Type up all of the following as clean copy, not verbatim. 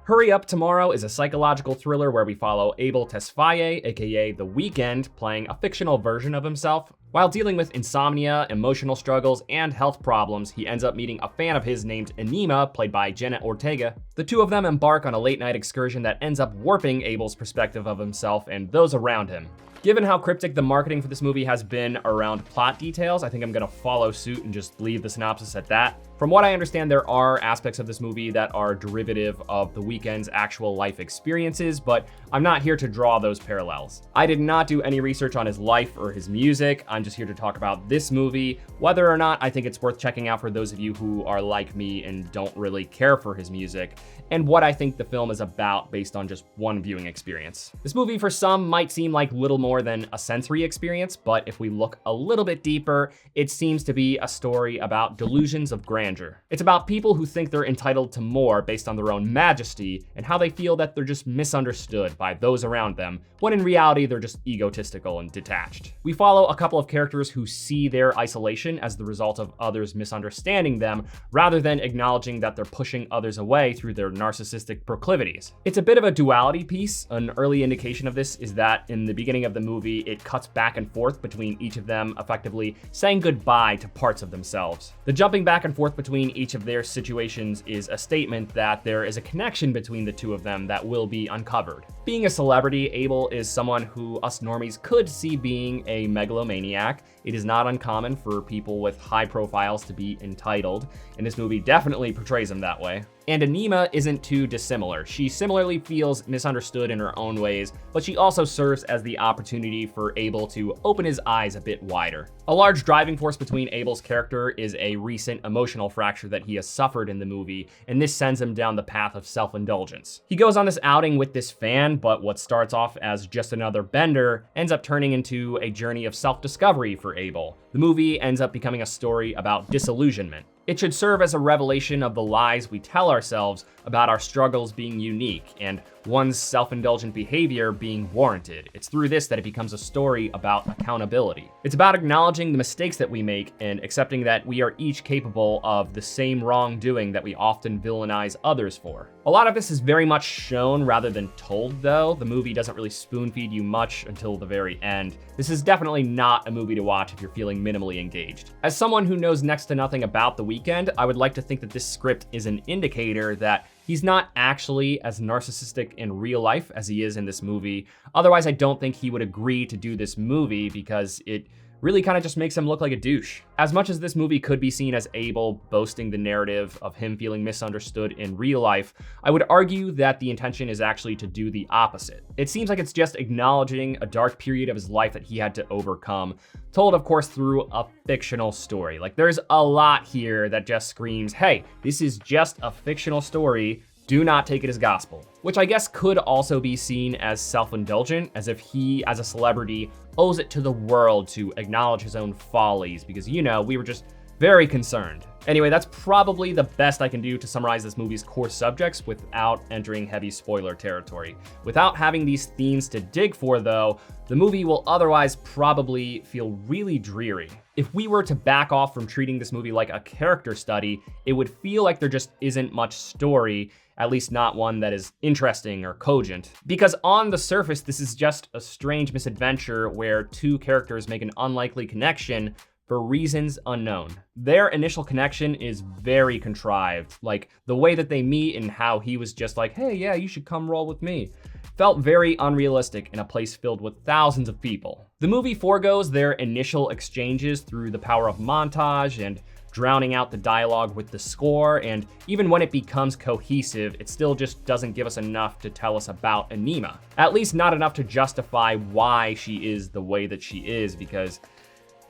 Hurry Up Tomorrow is a psychological thriller where we follow Abel Tesfaye, aka The Weeknd, playing a fictional version of himself. While dealing with insomnia, emotional struggles, and health problems, he ends up meeting a fan of his named Anima, played by Jenna Ortega. The two of them embark on a late-night excursion that ends up warping Abel's perspective of himself and those around him. Given how cryptic the marketing for this movie has been around plot details, I think I'm gonna follow suit and just leave the synopsis at that. From what I understand, there are aspects of this movie that are derivative of The Weeknd's actual life experiences, but I'm not here to draw those parallels. I did not do any research on his life or his music. I'm just here to talk about this movie, whether or not I think it's worth checking out for those of you who are like me and don't really care for his music, and what I think the film is about based on just one viewing experience. This movie for some might seem like little more than a sensory experience, but if we look a little bit deeper, it seems to be a story about delusions of grandeur. It's about people who think they're entitled to more based on their own majesty and how they feel that they're just misunderstood by those around them, when in reality they're just egotistical and detached. We follow a couple of characters who see their isolation as the result of others misunderstanding them, rather than acknowledging that they're pushing others away through their narcissistic proclivities. It's a bit of a duality piece. An early indication of this is that in the beginning of the movie, it cuts back and forth between each of them effectively saying goodbye to parts of themselves. The jumping back and forth between each of their situations is a statement that there is a connection between the two of them that will be uncovered. Being a celebrity, Abel is someone who us normies could see being a megalomaniac. It is not uncommon for people with high profiles to be entitled, and this movie definitely portrays him that way. And Anima isn't too dissimilar. She similarly feels misunderstood in her own ways, but she also serves as the opportunity for Abel to open his eyes a bit wider. A large driving force between Abel's character is a recent emotional fracture that he has suffered in the movie, and this sends him down the path of self-indulgence. He goes on this outing with this fan, but what starts off as just another bender ends up turning into a journey of self-discovery for Abel. The movie ends up becoming a story about disillusionment. It should serve as a revelation of the lies we tell ourselves about our struggles being unique and one's self-indulgent behavior being warranted. It's through this that it becomes a story about accountability. It's about acknowledging the mistakes that we make and accepting that we are each capable of the same wrongdoing that we often villainize others for. A lot of this is very much shown rather than told, though. The movie doesn't really spoon-feed you much until the very end. This is definitely not a movie to watch if you're feeling minimally engaged. As someone who knows next to nothing about The Weeknd, I would like to think that this script is an indicator that he's not actually as narcissistic in real life as he is in this movie. Otherwise, I don't think he would agree to do this movie because it really kind of just makes him look like a douche. As much as this movie could be seen as Abel boasting the narrative of him feeling misunderstood in real life, I would argue that the intention is actually to do the opposite. It seems like it's just acknowledging a dark period of his life that he had to overcome, told of course through a fictional story. Like, there's a lot here that just screams, hey, this is just a fictional story, do not take it as gospel. Which I guess could also be seen as self-indulgent, as if he, as a celebrity, owes it to the world to acknowledge his own follies, because, you know, we were just very concerned. Anyway, that's probably the best I can do to summarize this movie's core subjects without entering heavy spoiler territory. Without having these themes to dig for, though, the movie will otherwise probably feel really dreary. If we were to back off from treating this movie like a character study, it would feel like there just isn't much story, at least not one that is interesting or cogent. Because on the surface, this is just a strange misadventure where two characters make an unlikely connection for reasons unknown. Their initial connection is very contrived, like the way that they meet and how he was just like, hey, yeah, you should come roll with me, felt very unrealistic in a place filled with thousands of people. The movie forgoes their initial exchanges through the power of montage and drowning out the dialogue with the score, and even when it becomes cohesive, it still just doesn't give us enough to tell us about Anima. At least not enough to justify why she is the way that she is, because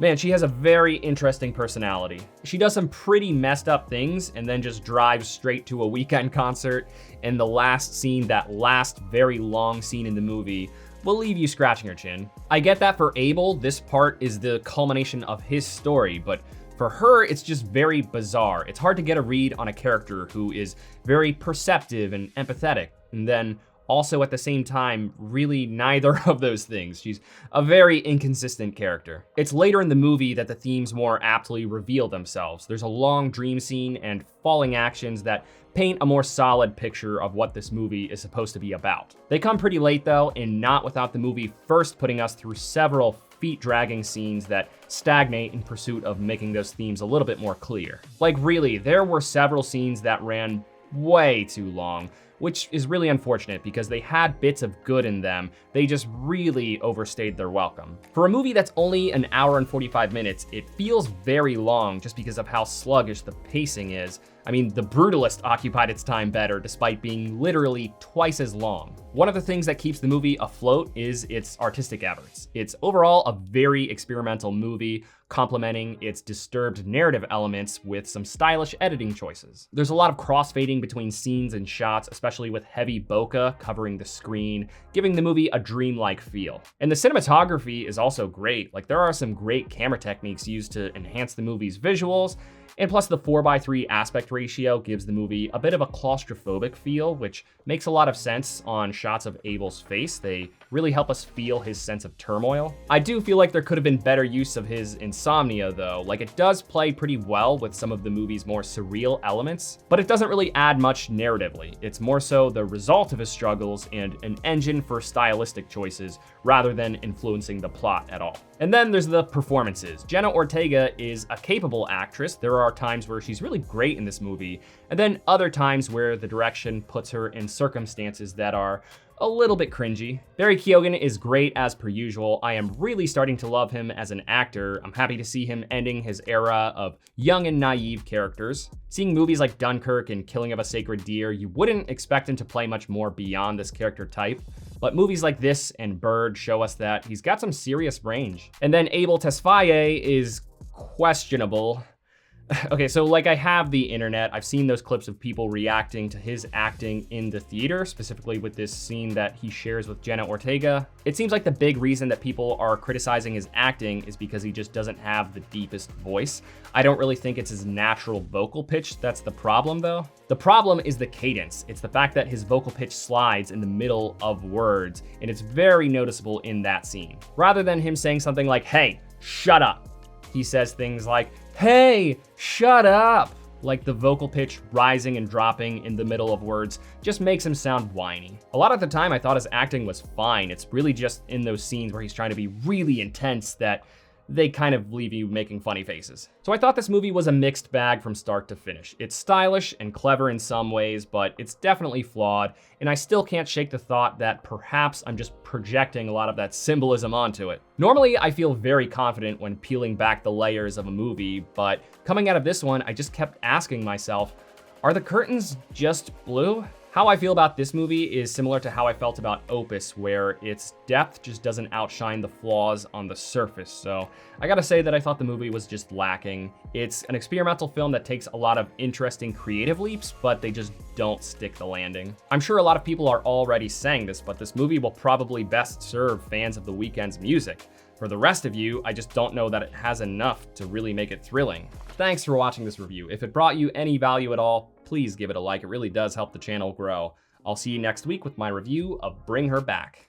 man, she has a very interesting personality. She does some pretty messed up things and then just drives straight to a Weeknd concert, and the last scene, that last very long scene in the movie, will leave you scratching your chin. I get that for Abel, this part is the culmination of his story, but for her, it's just very bizarre. It's hard to get a read on a character who is very perceptive and empathetic, and then also at the same time, really neither of those things. She's a very inconsistent character. It's later in the movie that the themes more aptly reveal themselves. There's a long dream scene and falling actions that paint a more solid picture of what this movie is supposed to be about. They come pretty late though, and not without the movie first putting us through several feet-dragging scenes that stagnate in pursuit of making those themes a little bit more clear. Like really, there were several scenes that ran way too long, which is really unfortunate because they had bits of good in them. They just really overstayed their welcome. For a movie that's only an hour and 45 minutes, it feels very long just because of how sluggish the pacing is. I mean, The Brutalist occupied its time better despite being literally twice as long. One of the things that keeps the movie afloat is its artistic efforts. It's overall a very experimental movie, complementing its disturbed narrative elements with some stylish editing choices. There's a lot of crossfading between scenes and shots, especially with heavy bokeh covering the screen, giving the movie a dreamlike feel. And the cinematography is also great. Like, there are some great camera techniques used to enhance the movie's visuals, and plus the 4:3 aspect ratio gives the movie a bit of a claustrophobic feel, which makes a lot of sense on shots of Abel's face. They really help us feel his sense of turmoil. I do feel like there could have been better use of his insomnia though. Like, it does play pretty well with some of the movie's more surreal elements, but it doesn't really add much narratively. It's more so the result of his struggles and an engine for stylistic choices rather than influencing the plot at all. And then there's the performances. Jenna Ortega is a capable actress. There are times where she's really great in this movie, and then other times where the direction puts her in circumstances that are a little bit cringy. Barry Keoghan is great as per usual. I am really starting to love him as an actor. I'm happy to see him ending his era of young and naive characters. Seeing movies like Dunkirk and Killing of a Sacred Deer, you wouldn't expect him to play much more beyond this character type. But movies like this and Bird show us that he's got some serious range. And then Abel Tesfaye is questionable. Okay, so like, I have the internet. I've seen those clips of people reacting to his acting in the theater, specifically with this scene that he shares with Jenna Ortega. It seems like the big reason that people are criticizing his acting is because he just doesn't have the deepest voice. I don't really think it's his natural vocal pitch that's the problem though. The problem is the cadence. It's the fact that his vocal pitch slides in the middle of words, and it's very noticeable in that scene. Rather than him saying something like, "Hey, shut up," he says things like, "Hey, shut up." Like, the vocal pitch rising and dropping in the middle of words just makes him sound whiny. A lot of the time I thought his acting was fine. It's really just in those scenes where he's trying to be really intense that they kind of leave you making funny faces. So I thought this movie was a mixed bag from start to finish. It's stylish and clever in some ways, but it's definitely flawed, and I still can't shake the thought that perhaps I'm just projecting a lot of that symbolism onto it. Normally, I feel very confident when peeling back the layers of a movie, but coming out of this one, I just kept asking myself, are the curtains just blue? How I feel about this movie is similar to how I felt about Opus, where its depth just doesn't outshine the flaws on the surface. So I gotta say that I thought the movie was just lacking. It's an experimental film that takes a lot of interesting creative leaps, but they just don't stick the landing. I'm sure a lot of people are already saying this, but this movie will probably best serve fans of The Weeknd's music. For the rest of you, I just don't know that it has enough to really make it thrilling. Thanks for watching this review. If it brought you any value at all, please give it a like. It really does help the channel grow. I'll see you next week with my review of Bring Her Back.